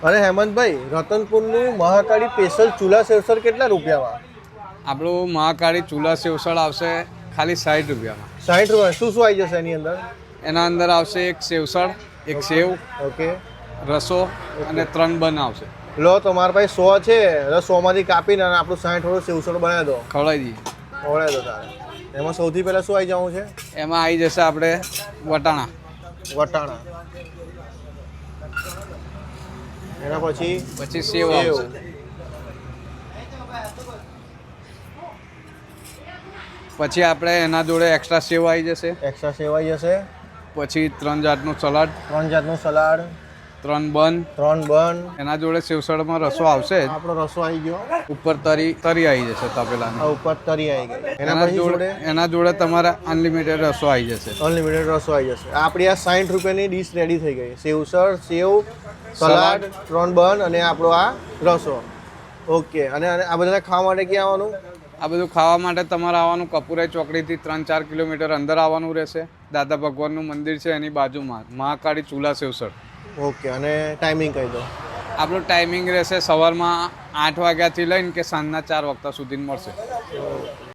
અને હેમંતભાઈ, રતનપુરનું મહાકાળી સ્પેશિયલ ચૂલા સેવસર કેટલા રૂપિયામાં? આપણું મહાકાળી ચૂલા સેવસળ આવશે ખાલી 60 રૂપિયામાં. 60 રૂપિયા. શું શું આવી જશે એની અંદર? એના અંદર આવશે એક સેવસળ, એક સેવ, ઓકે, રસો અને 3 બન આવશે. લો તમારા પાસે 100 છે, એટલે 100 માંથી કાપીને અને આપણું 60 વાળું સેવસર બનાવી દો. ખવડાવી દઈએ. ખવડાવી દો તારે. એમાં સૌથી પહેલાં શું આવી જવું છે? એમાં આવી જશે આપણે વટાણા, વટાણા. એના પછી પછી સેવ આવશે, પછી આપણે એના જોડે એક્સ્ટ્રા સેવ આવી જશે, એક્સ્ટ્રા સેવ આવી જશે, પછી 3 જાતનું સલાડ, 3 જાતનું સલાડ, 3 બન, 3 બન. એના જોડે સેવસળમાં રસો આવશે જ. આપણો રસો આવી ગયો. ઉપર તરી આવી જશે તપેલાની. આ ઉપર તરી આવી ગઈ. એના પછી જોડે એના જોડે તમારે અનલિમિટેડ રસો આવી જશે. અનલિમિટેડ રસો આવી જશે. આપણી આ 60 રૂપિયાની ડીશ રેડી થઈ ગઈ. સેવસર, સેવ, સલાડ, 3 બન અને આપણો આ રસો. ઓકે. અને આ બધાને ખાવા માટે ક્યાં આવવાનું? આ બધું ખાવા માટે તમારે આવવાનું કપુરાઈ ચોકડીથી 3-4 કિલોમીટર અંદર આવવાનું રહેશે. દાદા ભગવાનનું મંદિર છે એની બાજુમાં મહાકાળી ચૂલા સેવસર. ઓકે. અને ટાઈમિંગ કહી દો. આપણું ટાઈમિંગ રહેશે સવારમાં 8 વાગ્યાથી લઈને કે સાંજના 4 વાગ્યા સુધી મળશે.